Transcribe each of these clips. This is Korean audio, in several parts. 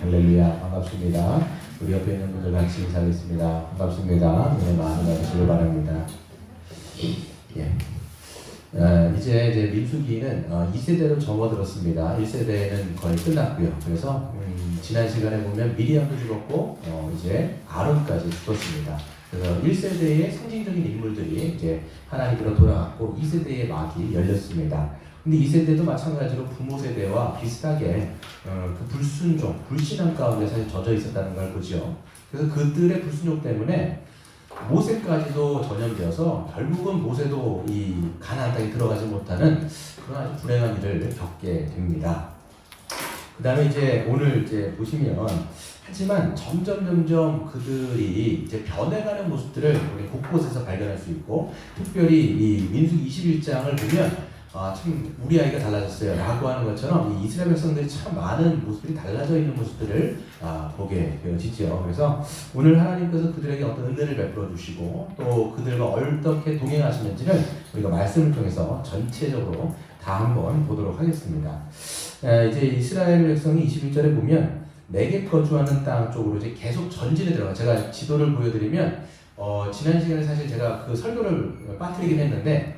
할렐루야, 반갑습니다. 우리 옆에 있는 분들 같이 인사하겠습니다. 반갑습니다. 네, 많은 받으시길 바랍니다. 예. 이제 민수기는 2세대로 접어들었습니다. 1세대는 거의 끝났고요. 그래서 지난 시간에 보면 미리암도 죽었고 이제 아론까지 죽었습니다. 그래서 1세대의 상징적인 인물들이 이제 하나님께로 돌아갔고 2세대의 막이 열렸습니다. 근데 2세대도 마찬가지로 부모 세대와 비슷하게 그 불순종, 불신앙 가운데 사실 젖어 있었다는 걸 보죠. 그래서 그들의 불순종 때문에 모세까지도 전염되어서 결국은 모세도 이 가나안 땅에 들어가지 못하는 그런 아주 불행한 일을 겪게 됩니다. 그 다음에 이제 오늘 이제 보시면 하지만 점점 그들이 이제 변해가는 모습들을 우리 곳곳에서 발견할 수 있고 특별히 이 민수기 21장을 보면 참 우리 아이가 달라졌어요 라고 하는 것처럼 이 이스라엘 백성들이 참 많은 모습들이 달라져 있는 모습들을 보게 되어지죠. 그래서 오늘 하나님께서 그들에게 어떤 은혜를 베풀어 주시고 또 그들과 어떻게 동행하시는지를 우리가 말씀을 통해서 전체적으로 다 한번 보도록 하겠습니다. 이제 이스라엘 백성이 21절에 보면 내게 거주하는 땅 쪽으로 이제 계속 전진에 들어가. 제가 지도를 보여드리면 지난 시간에 사실 제가 그 설교를 빠뜨리긴 했는데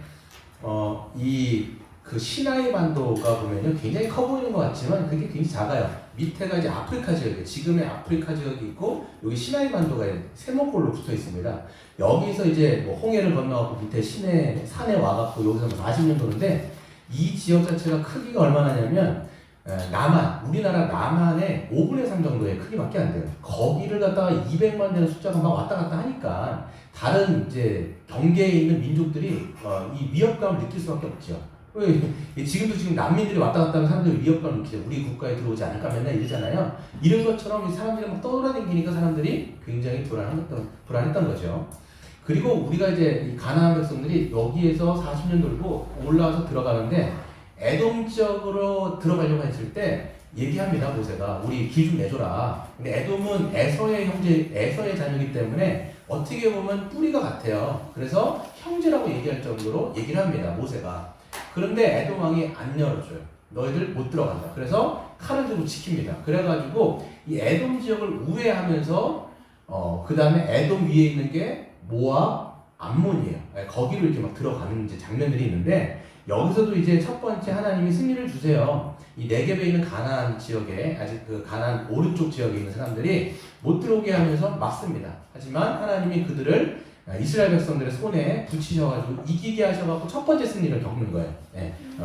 그 시나이 반도가 보면요 굉장히 커 보이는 것 같지만 그게 굉장히 작아요. 밑에가 이제 아프리카 지역이에요. 지금의 아프리카 지역이 있고 여기 시나이 반도가 세모골로 붙어 있습니다. 여기서 이제 뭐 홍해를 건너고 밑에 산에 와갖고 여기서 40년 도는데 이 지역 자체가 크기가 얼마나냐면 우리나라 남한의 5분의 3 정도의 크기밖에 안 돼요. 거기를 갖다가 200만 되는 숫자가 막 왔다 갔다 하니까 다른 이제 경계에 있는 민족들이 이 위협감을 느낄 수밖에 없죠. 지금 난민들이 왔다 갔다 하면 사람들이 위협감을 느끼죠. 우리 국가에 들어오지 않을까 맨날 이러잖아요. 이런 것처럼 사람들이 막 떠돌아다니니까 사람들이 굉장히 불안했던 거죠. 그리고 우리가 이제 이 가나안 백성들이 여기에서 40년 돌고 올라와서 들어가는데 에돔 지역으로 들어가려고 했을 때 얘기합니다. 모세가 우리 길 좀 내줘라. 근데 에돔은 에서의 자녀이기 때문에 어떻게 보면 뿌리가 같아요. 그래서 형제라고 얘기할 정도로 얘기를 합니다. 모세가. 그런데 에돔 왕이 안 열어줘요. 너희들 못 들어간다. 그래서 칼을 들고 지킵니다. 그래가지고 이 에돔 지역을 우회하면서 그 다음에 에돔 위에 있는 게 모압, 암몬이에요. 거기로 이렇게 막 들어가는 이제 장면들이 있는데 여기서도 이제 첫 번째 하나님이 승리를 주세요. 이 네겝에 있는 가나안 지역에 아직 그 가나안 오른쪽 지역에 있는 사람들이 못 들어오게 하면서 막습니다. 하지만 하나님이 그들을 이스라엘 백성들의 손에 붙이셔가지고 이기게 하셔가지고 첫 번째 승리를 겪는 거예요.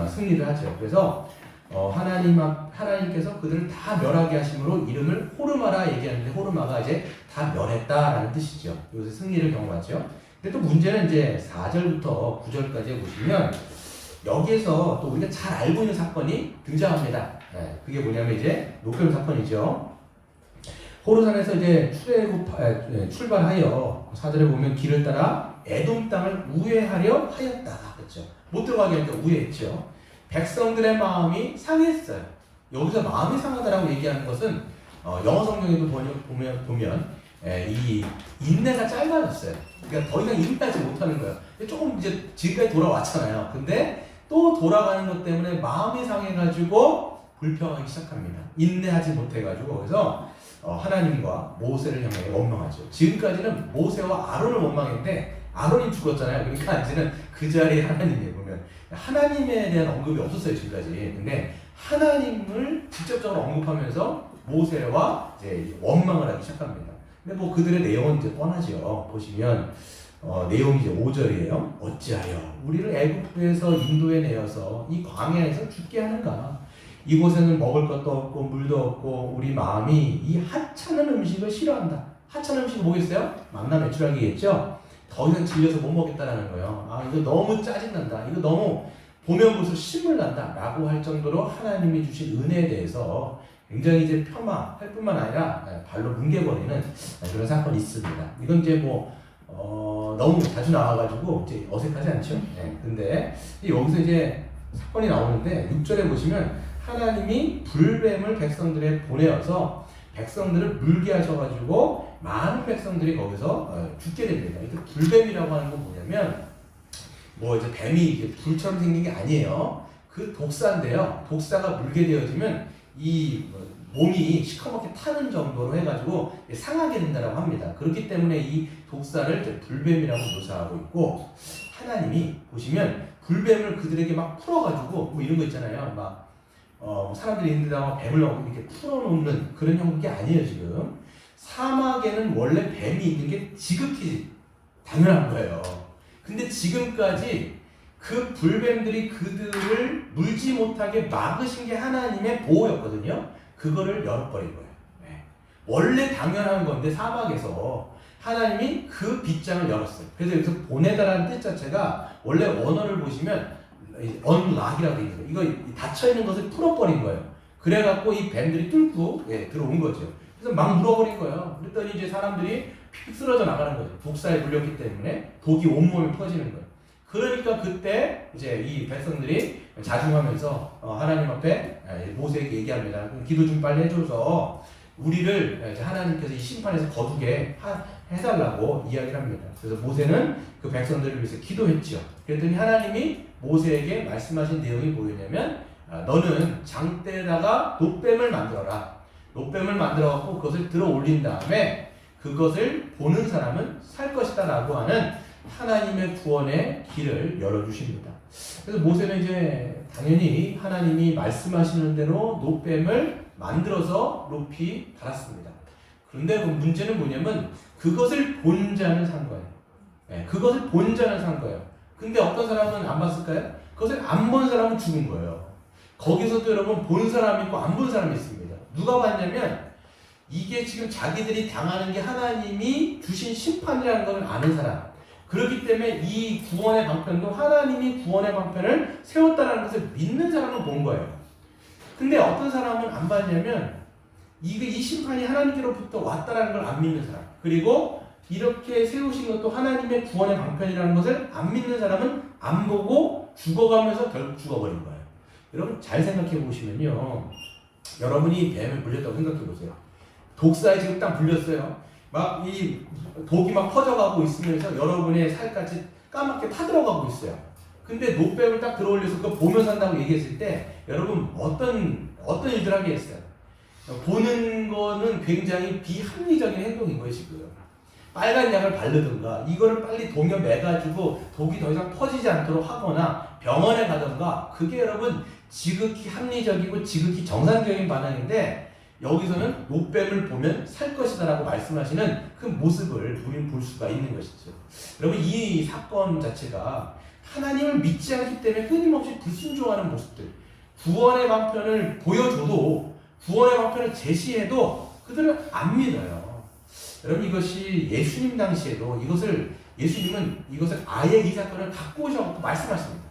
승리를 하죠. 그래서 하나님께서 그들을 다 멸하게 하심으로 이름을 호르마라 얘기하는데 호르마가 이제 다 멸했다라는 뜻이죠. 여기서 승리를 경험하죠. 근데 또 문제는 이제 4절부터 9절까지 보시면 여기에서 또 우리가 잘 알고 있는 사건이 등장합니다. 그게 뭐냐면 이제 노뱀 사건이죠. 호르산에서 이제 출발하여 4절에 보면 길을 따라 에돔 땅을 우회하려 하였다. 그렇죠. 못 들어가게 하니까 우회했죠. 백성들의 마음이 상했어요. 여기서 마음이 상하다라고 얘기하는 것은 영어 성경에도 보면 이 인내가 짧아졌어요. 그러니까 더 이상 인내하지 못하는 거예요. 조금 이제 지금까지 돌아왔잖아요. 근데 또 돌아가는 것 때문에 마음이 상해가지고 불평하기 시작합니다. 인내하지 못해가지고 그래서 하나님과 모세를 향해 원망하죠. 지금까지는 모세와 아론을 원망했는데 아론이 죽었잖아요. 그러니까 이제는 그 자리에 하나님이 보면 하나님에 대한 언급이 없었어요 지금까지. 근데 하나님을 직접적으로 언급하면서 모세와 이제 원망을 하기 시작합니다. 근데 뭐 그들의 내용은 이제 뻔하죠. 보시면 내용이 이제 5절이에요. 어찌하여 우리를 애굽에서 인도에 내어서 이 광야에서 죽게 하는가? 이곳에는 먹을 것도 없고 물도 없고 우리 마음이 이 하찮은 음식을 싫어한다. 하찮은 음식이 뭐겠어요? 망나 메추라기겠죠? 더 이상 질려서 못 먹겠다라는 거예요. 이거 너무 짜증난다. 이거 너무 보면 볼수록 신물난다. 라고 할 정도로 하나님이 주신 은혜에 대해서 굉장히 이제 폄하할 뿐만 아니라 발로 뭉개버리는 그런 사건이 있습니다. 이건 이제 너무 자주 나와가지고 이제 어색하지 않죠? 근데 여기서 이제 사건이 나오는데 6절에 보시면 하나님이 불뱀을 백성들에 보내어서 백성들을 물게 하셔가지고 많은 백성들이 거기서 죽게 됩니다. 이 불뱀이라고 하는 건 뭐냐면 이제 뱀이 이제 불처럼 생긴 게 아니에요. 그 독사인데요. 독사가 물게 되어지면 이 몸이 시커멓게 타는 정도로 해가지고 상하게 된다고 합니다. 그렇기 때문에 이 독사를 이제 불뱀이라고 묘사하고 있고, 하나님이 보시면 불뱀을 그들에게 막 풀어가지고 뭐 이런 거 있잖아요. 막 사람들이 있는데다가 뱀을 이렇게 풀어놓는 그런 형국이 아니에요. 지금 사막에는 원래 뱀이 있는 게 지극히 당연한 거예요. 근데 지금까지 그 불뱀들이 그들을 물지 못하게 막으신 게 하나님의 보호였거든요. 그거를 열어버린 거예요. 네. 원래 당연한 건데 사막에서 하나님이 그 빗장을 열었어요. 그래서 여기서 보내다라는 뜻 자체가 원래 원어를 보시면 언락이라고 되어 있어요. 이거 닫혀있는 것을 풀어버린 거예요. 그래갖고 이 뱀들이 뚫고 들어온 거죠. 그래서 막 물어버린 거예요. 그랬더니 이제 사람들이 픽 쓰러져 나가는 거죠. 독사에 물렸기 때문에 독이 온몸에 퍼지는 거예요. 그러니까 그때 이제 이 백성들이 자중하면서 하나님 앞에 모세에게 얘기합니다. 기도 좀 빨리 해줘서 우리를 하나님께서 이 심판에서 거두게 해달라고 이야기를 합니다. 그래서 모세는 그 백성들을 위해서 기도했죠. 그랬더니 하나님이 모세에게 말씀하신 내용이 뭐였냐면, 너는 장대에다가 놋뱀을 만들어라. 놋뱀을 만들어갖고 그것을 들어 올린 다음에 그것을 보는 사람은 살 것이다 라고 하는 하나님의 구원의 길을 열어주십니다. 그래서 모세는 이제 당연히 하나님이 말씀하시는 대로 놋뱀을 만들어서 높이 달았습니다. 그런데 그 문제는 뭐냐면 그것을 본 자는 산 거예요. 네, 그것을 본 자는 산 거예요. 근데 어떤 사람은 안 봤을까요? 그것을 안 본 사람은 죽은 거예요. 거기서도 여러분 본 사람이 있고 안 본 사람이 있습니다. 누가 봤냐면 이게 지금 자기들이 당하는 게 하나님이 주신 심판이라는 걸 아는 사람. 그렇기 때문에 이 구원의 방편도 하나님이 구원의 방편을 세웠다는 것을 믿는 사람은 본 거예요. 근데 어떤 사람은 안 봤냐면 이 심판이 하나님께로부터 왔다는 걸 안 믿는 사람, 그리고 이렇게 세우신 것도 하나님의 구원의 방편이라는 것을 안 믿는 사람은 안 보고 죽어가면서 결국 죽어버린 거예요. 여러분 잘 생각해 보시면요, 여러분이 뱀에 물렸다고 생각해 보세요. 독사에 지금 딱 물렸어요. 막 이 독이 막 퍼져가고 있으면서 여러분의 살까지 까맣게 타들어가고 있어요. 근데 놋뱀을 딱 들어올려서 그거 보면서 한다고 얘기했을 때 여러분 어떤 일들 하겠어요? 보는 거는 굉장히 비합리적인 행동인 거예요. 지금 빨간 약을 바르든가 이거를 빨리 동여매가지고 독이 더 이상 퍼지지 않도록 하거나 병원에 가든가, 그게 여러분 지극히 합리적이고 지극히 정상적인 반응인데, 여기서는 놋뱀을 보면 살 것이다 라고 말씀하시는 그 모습을 우리는 볼 수가 있는 것이죠. 여러분 이 사건 자체가 하나님을 믿지 않기 때문에 끊임없이 불순종하는 모습들, 구원의 방편을 보여줘도, 구원의 방편을 제시해도 그들은 안 믿어요. 여러분 이것이 예수님 당시에도 예수님은 이것을 아예 이 사건을 갖고 오셔서 말씀하십니다.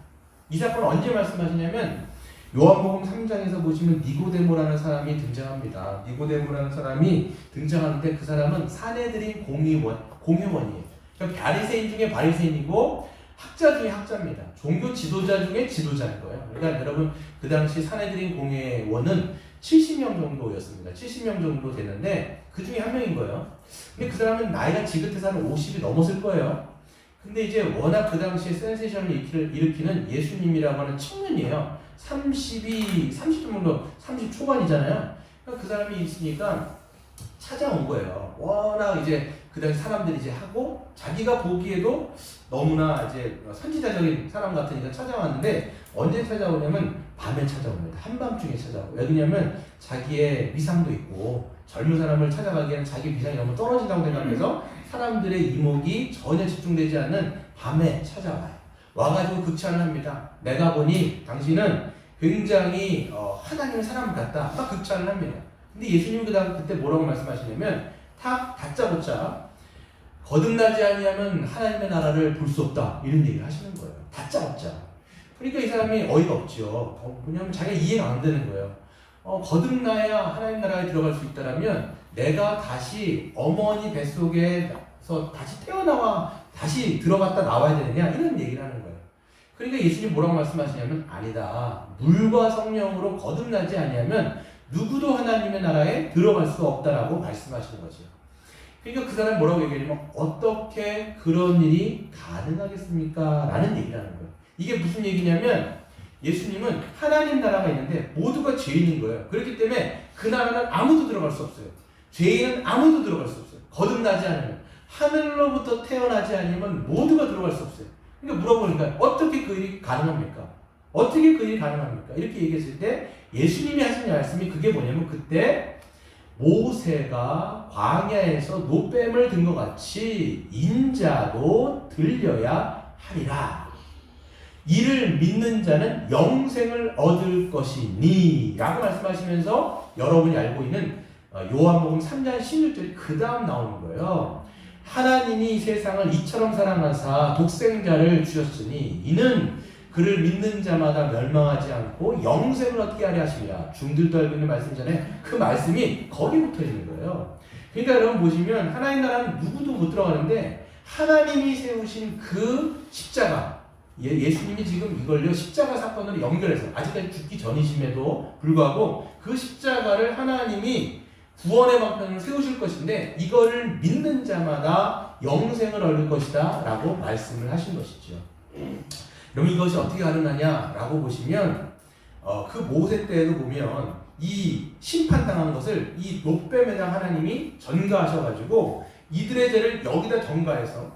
이 사건을 언제 말씀하시냐면 요한복음 3장에서 보시면 니고데모라는 사람이 등장합니다. 니고데모라는 사람이 등장하는데 그 사람은 사내들인 공회원이에요. 그러니까 바리새인 중에 바리새인이고 학자 중에 학자입니다. 종교 지도자 중에 지도자인 거예요. 그러니까 여러분 그 당시 사내들인 공회원은 70명 정도였습니다. 70명 정도 되는데 그 중에 한 명인 거예요. 근데 그 사람은 나이가 지긋해서 한 50이 넘었을 거예요. 근데 이제 워낙 그 당시에 센세이션을 일으키는 예수님이라고 하는 청년이에요. 30 정도, 30 초반이잖아요. 그러니까 그 사람이 있으니까 찾아온 거예요. 워낙 이제 그 당시 사람들이 이제 하고 자기가 보기에도 너무나 이제 선지자적인 사람 같으니까 찾아왔는데, 언제 찾아오냐면 밤에 찾아옵니다. 한밤중에 찾아오고. 왜냐면 자기의 위상도 있고 젊은 사람을 찾아가기에는 자기 위상이 너무 떨어진다고 생각해서 사람들의 이목이 전혀 집중되지 않는 밤에 찾아와요. 와가지고 극찬을 합니다. 내가 보니 당신은 굉장히 하나님의 사람 같다. 막 극찬을 합니다. 근데 예수님 그때 뭐라고 말씀하시냐면 다짜고짜 거듭나지 아니하면 하나님의 나라를 볼 수 없다, 이런 얘기를 하시는 거예요. 다짜고짜. 그러니까 이 사람이 어이가 없죠. 왜냐하면 자기가 이해가 안 되는 거예요. 거듭나야 하나님 나라에 들어갈 수 있다라면 내가 다시 어머니 뱃속에서 다시 태어나와 다시 들어갔다 나와야 되느냐, 이런 얘기를 하는 거예요. 그러니까 예수님 뭐라고 말씀하시냐면 아니다. 물과 성령으로 거듭나지 아니하면 누구도 하나님의 나라에 들어갈 수 없다라고 말씀하시는 거죠. 그러니까 그 사람이 뭐라고 얘기하냐면 어떻게 그런 일이 가능하겠습니까? 라는 얘기를 하는 거예요. 이게 무슨 얘기냐면 예수님은 하나님 나라가 있는데 모두가 죄인인 거예요. 그렇기 때문에 그 나라는 아무도 들어갈 수 없어요. 죄인은 아무도 들어갈 수 없어요. 거듭나지 않으면, 하늘로부터 태어나지 않으면 모두가 들어갈 수 없어요. 그러니까 물어보니까 어떻게 그 일이 가능합니까? 어떻게 그 일이 가능합니까? 이렇게 얘기했을 때 예수님이 하신 말씀이 그게 뭐냐면, 그때 모세가 광야에서 노뱀을 든 것 같이 인자도 들려야 하리라. 이를 믿는 자는 영생을 얻을 것이니 라고 말씀하시면서 여러분이 알고 있는 요한복음 3장 16절이 그 다음 나오는 거예요. 하나님이 세상을 이처럼 사랑하사 독생자를 주셨으니 이는 그를 믿는 자마다 멸망하지 않고 영생을 얻게 하려 하시리라. 중들도 알고 있는 말씀이잖아요. 그 말씀이 거기 붙어 있는 거예요. 그러니까 여러분 보시면 하나님 나라는 누구도 못 들어가는데 하나님이 세우신 그 십자가, 예수님이 지금 이걸요 십자가 사건으로 연결해서 아직까지 죽기 전이심에도 불구하고 그 십자가를 하나님이 구원의 방편을 세우실 것인데 이거를 믿는 자마다 영생을 얻을 것이다 라고 말씀을 하신 것이죠. 그럼 이것이 어떻게 가능하냐 라고 보시면 그 모세 때에도 보면 이 심판당한 것을 이 노뱀에다 하나님이 전가하셔가지고 이들의 죄를 여기다 전가해서,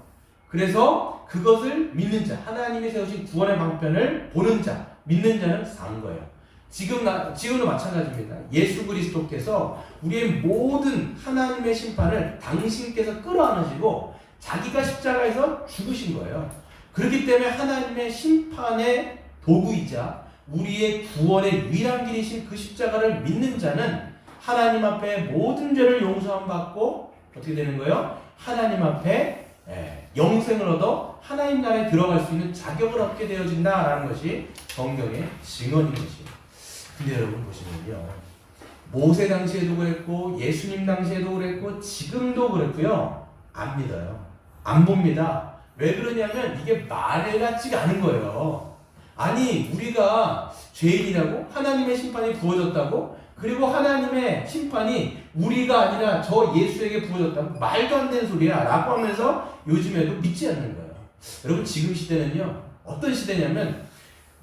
그래서 그것을 믿는 자, 하나님이 세우신 구원의 방편을 보는 자, 믿는 자는 산 거예요. 지금도 마찬가지입니다. 예수 그리스도께서 우리의 모든 하나님의 심판을 당신께서 끌어안으시고 자기가 십자가에서 죽으신 거예요. 그렇기 때문에 하나님의 심판의 도구이자 우리의 구원의 유일한 길이신 그 십자가를 믿는 자는 하나님 앞에 모든 죄를 용서함 받고 어떻게 되는 거예요? 하나님 앞에 영생을 얻어 하나님 나라에 들어갈 수 있는 자격을 얻게 되어진다라는 것이 성경의 증언인 것이에요. 근데 여러분 보시면요, 모세 당시에도 그랬고 예수님 당시에도 그랬고 지금도 그랬고요, 안 믿어요. 안 봅니다. 왜 그러냐면 이게 말 같지가 않은 거예요. 아니 우리가 죄인이라고 하나님의 심판이 부어졌다고, 그리고 하나님의 심판이 우리가 아니라 저 예수에게 부어졌다고, 말도 안 되는 소리야 라고 하면서 요즘에도 믿지 않는 거예요. 여러분 지금 시대는요 어떤 시대냐면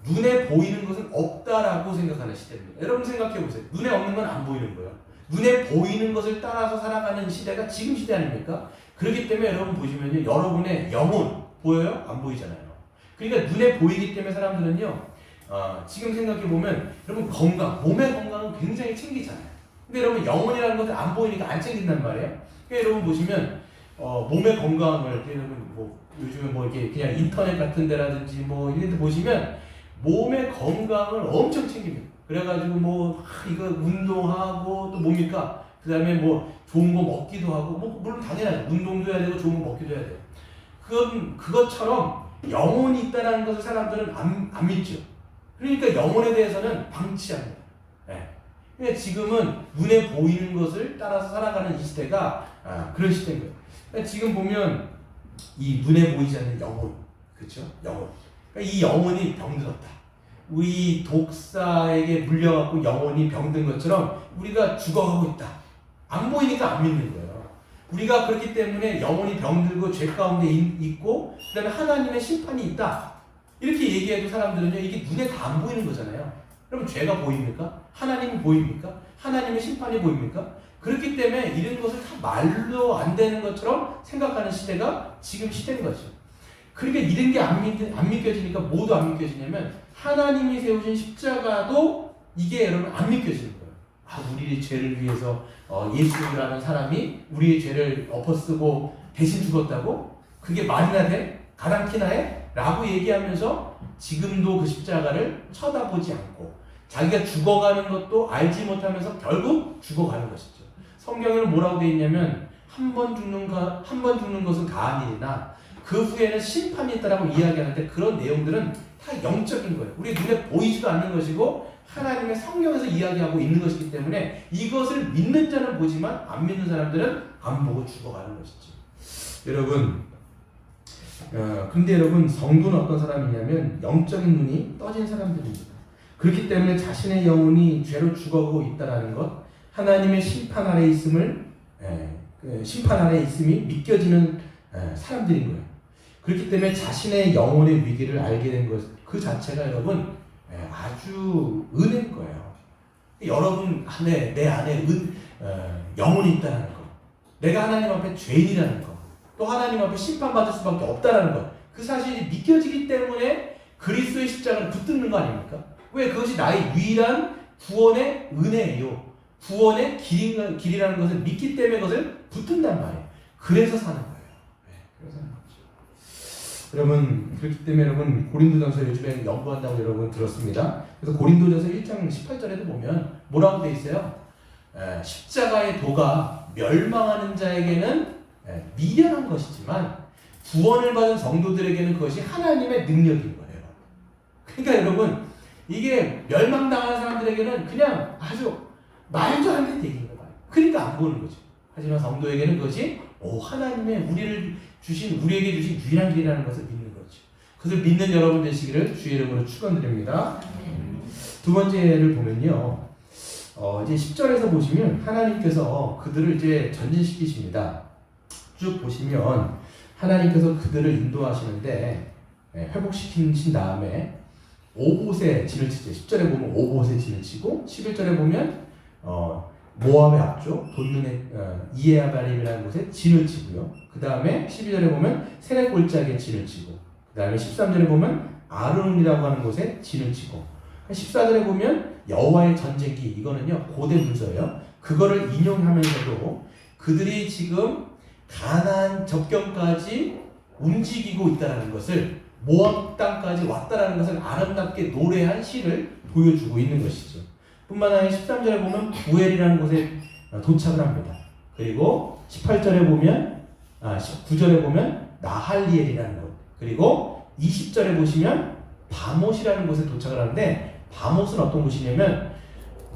눈에 보이는 것은 없다라고 생각하는 시대입니다. 여러분 생각해 보세요. 눈에 없는 건 안 보이는 거예요. 눈에 보이는 것을 따라서 살아가는 시대가 지금 시대 아닙니까? 그렇기 때문에 여러분 보시면요, 여러분의 영혼 보여요? 안 보이잖아요. 그러니까 눈에 보이기 때문에 사람들은요, 지금 생각해 보면 여러분 건강, 몸의 건강은 굉장히 챙기잖아요. 근데 여러분 영혼이라는 것을 안 보이니까 안 챙긴단 말이에요. 그러니까 여러분 보시면 몸의 건강을 여러분 뭐 요즘에 뭐 이렇게 그냥 인터넷 같은 데라든지 뭐 이런 데 보시면 몸의 건강을 엄청 챙깁니다. 그래가지고 뭐 이거 운동하고 또 뭡니까? 그 다음에 뭐 좋은 거 먹기도 하고, 뭐 물론 당연하죠. 운동도 해야 되고 좋은 거 먹기도 해야 돼요. 그것처럼 영혼이 있다는 것을 사람들은 안 믿죠. 그러니까 영혼에 대해서는 방치합니다. 그러니까 지금은 눈에 보이는 것을 따라서 살아가는 이 시대가 그런 시대인 거예요. 그러니까 지금 보면 이 눈에 보이지 않는 영혼, 그렇죠? 영혼. 그러니까 이 영혼이 병들었다. 우리 독사에게 물려갖고 영혼이 병든 것처럼 우리가 죽어가고 있다. 안 보이니까 안 믿는 거예요. 우리가 그렇기 때문에 영혼이 병들고 죄 가운데 있고 그 다음에 하나님의 심판이 있다. 이렇게 얘기해도 사람들은요, 이게 눈에 다 안 보이는 거잖아요. 그럼 죄가 보입니까? 하나님이 보입니까? 하나님의 심판이 보입니까? 그렇기 때문에 이런 것을 다 말로 안 되는 것처럼 생각하는 시대가 지금 시대인 거죠. 그러니까 이런 게 안 믿겨지니까 뭐도 안 믿겨지냐면 하나님이 세우신 십자가도 이게 여러분 안 믿겨지는 거예요. 우리의 죄를 위해서 예수라는 사람이 우리의 죄를 엎어쓰고 대신 죽었다고? 그게 말이나 돼? 가당키나 해? 라고 얘기하면서 지금도 그 십자가를 쳐다보지 않고 자기가 죽어가는 것도 알지 못하면서 결국 죽어가는 것이죠. 성경에는 뭐라고 되어 있냐면 한 번 죽는 것은 가한 일이나 그 후에는 심판이 있다라고 이야기하는데 그런 내용들은 다 영적인 거예요. 우리 눈에 보이지도 않는 것이고 하나님의 성경에서 이야기하고 있는 것이기 때문에 이것을 믿는 자는 보지만 안 믿는 사람들은 안 보고 죽어가는 것이죠. 여러분, 근데 여러분 성도는 어떤 사람이냐면 영적인 눈이 떠진 사람들입니다. 그렇기 때문에 자신의 영혼이 죄로 죽어가고 있다는 것, 하나님의 심판 아래 있음이 믿겨지는 사람들인 거예요. 그렇기 때문에 자신의 영혼의 위기를 알게 된 것, 그 자체가 여러분 아주 은혜인 거예요. 여러분 안에, 내 안에 영혼이 있다는 거, 내가 하나님 앞에 죄인이라는 거, 또 하나님 앞에 심판받을 수밖에 없다는 것, 그 사실이 믿겨지기 때문에 그리스도의 십자가를 붙드는 거 아닙니까? 왜? 그것이 나의 유일한 구원의 은혜예요. 구원의 길이라는 것을 믿기 때문에 그것을 붙든단 말이에요. 그래서 사는 거예요. 네, 그래서 사는 거죠. 여러분, 그렇기 때문에 여러분 고린도전서 요즘에 연구한다고 여러분 들었습니다. 그래서 고린도전서 1장 18절에도 보면 뭐라고 돼 있어요? 십자가의 도가 멸망하는 자에게는 미련한 것이지만 구원을 받은 성도들에게는 그것이 하나님의 능력인 거예요. 그러니까 여러분, 이게 멸망당하는 사람들에게는 그냥 아주 말도 안 되는 얘기인 거예요. 그러니까 안 보는 거죠. 하지만 성도에게는 그것이 하나님의 우리에게 주신 유일한 길이라는 것을 믿는 거죠. 그것을 믿는 여러분 되시기를 주의 이름으로 축원드립니다. 두 번째를 보면요, 이제 10절에서 보시면 하나님께서 그들을 이제 전진시키십니다. 쭉 보시면 하나님께서 그들을 인도하시는데 회복시키신 다음에 오봇에 진을 치죠. 10절에 보면 오봇에 진을 치고 11절에 보면 모압의 앞쪽 돈눈의 이에아바림이라는 곳에 진을 치고요. 그 다음에 12절에 보면 세례골짜기에 진을 치고, 그 다음에 13절에 보면 아르논이라고 하는 곳에 진을 치고, 14절에 보면 여호와의 전쟁기, 이거는요 고대 문서예요. 그거를 인용하면서도 그들이 지금 가나안 접경까지 움직이고 있다는 것을, 모압 땅까지 왔다라는 것을 아름답게 노래한 시를 보여주고 있는 것이죠. 뿐만 아니라 13절에 보면 부엘이라는 곳에 도착을 합니다. 그리고 18절에 보면 19절에 보면 나할리엘이라는 곳, 그리고 20절에 보시면 바못이라는 곳에 도착을 하는데, 바못은 어떤 곳이냐면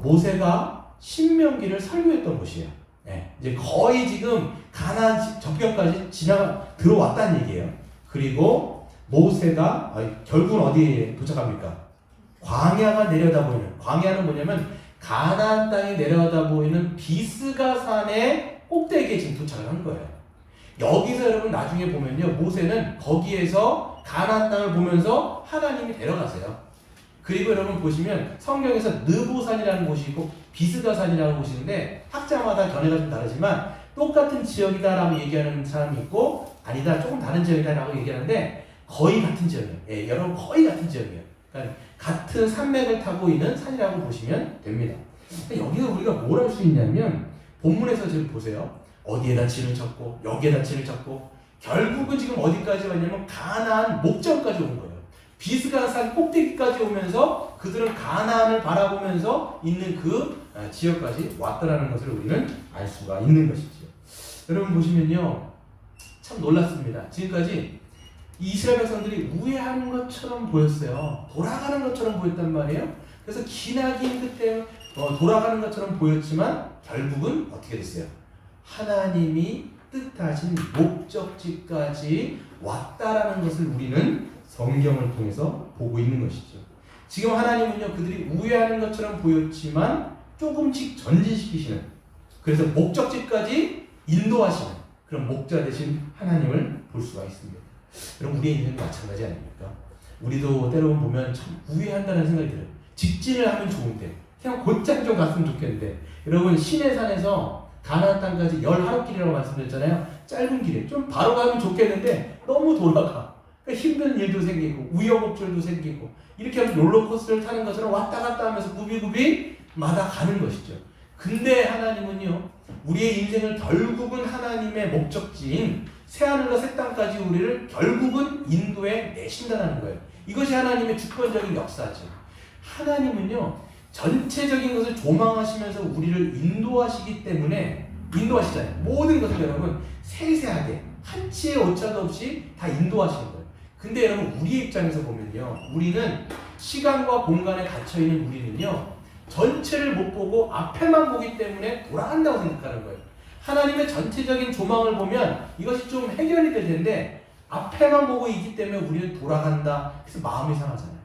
모세가 신명기를 설교했던 곳이에요. 네, 이제 거의 지금 가나안 접경까지 들어왔다는 얘기예요. 그리고 모세가 결국은 어디에 도착합니까? 광야가 내려다보이는, 광야는 뭐냐면 가나안 땅이 내려다보이는 비스가산의 꼭대기에 지금 도착을 한 거예요. 여기서 여러분 나중에 보면요, 모세는 거기에서 가나안 땅을 보면서 하나님이 데려가세요. 그리고 여러분 보시면 성경에서 느보산이라는 곳이 있고 비스가산이라는 곳이 있는데, 학자마다 견해가 좀 다르지만 똑같은 지역이다라고 얘기하는 사람이 있고, 아니다 조금 다른 지역이다라고 얘기하는데 거의 같은 지역이에요. 예, 여러분 거의 같은 지역이에요. 그러니까 같은 산맥을 타고 있는 산이라고 보시면 됩니다. 여기서 우리가 뭘 할 수 있냐면, 본문에서 지금 보세요. 어디에다 진을 쳤고 여기에다 진을 쳤고, 결국은 지금 어디까지 왔냐면 가나안 목전까지 온 거예요. 비스가산 꼭대기까지 오면서 그들은 가나안을 바라보면서 있는 그 지역까지 왔다라는 것을 우리는 알 수가 있는 것이죠. 여러분 보시면요, 참 놀랐습니다. 지금까지 이스라엘 백성들이 우회하는 것처럼 보였어요. 돌아가는 것처럼 보였단 말이에요. 그래서 기나긴 끝에 돌아가는 것처럼 보였지만 결국은 어떻게 됐어요? 하나님이 뜻하신 목적지까지 왔다라는 것을 우리는 성경을 통해서 보고 있는 것이죠. 지금 하나님은요, 그들이 우회하는 것처럼 보였지만 조금씩 전진시키시는, 그래서 목적지까지 인도하시는 그런 목자 되신 하나님을 볼 수가 있습니다. 여러분, 우리의 인생도 마찬가지 아닙니까? 우리도 때로는 보면 참 우회한다는 생각이 들어요. 직진을 하면 좋은데, 그냥 곧장 좀 갔으면 좋겠는데, 여러분 시내산에서 가나안 땅까지 11길이라고 말씀드렸잖아요. 짧은 길에 좀 바로 가면 좋겠는데 너무 돌아가. 그러니까 힘든 일도 생기고 우여곡절도 생기고, 이렇게 하면 롤러코스터를 타는 것처럼 왔다 갔다 하면서 구비구비 마다 가는 것이죠. 근데 하나님은요, 우리의 인생을 결국은 하나님의 목적지인 새하늘과 새 땅까지 우리를 결국은 인도해 내신다는 거예요. 이것이 하나님의 주권적인 역사죠. 하나님은요, 전체적인 것을 조망하시면서 우리를 인도하시기 때문에, 인도하시잖아요. 모든 것을 여러분 세세하게 한치의 오차도 없이 다 인도하시는 거예요. 근데 여러분, 우리의 입장에서 보면요, 우리는 시간과 공간에 갇혀있는 우리는요, 전체를 못 보고 앞에만 보기 때문에 돌아간다고 생각하는 거예요. 하나님의 전체적인 조망을 보면 이것이 좀 해결이 될 텐데, 앞에만 보고 있기 때문에 우리는 돌아간다. 그래서 마음이 상하잖아요.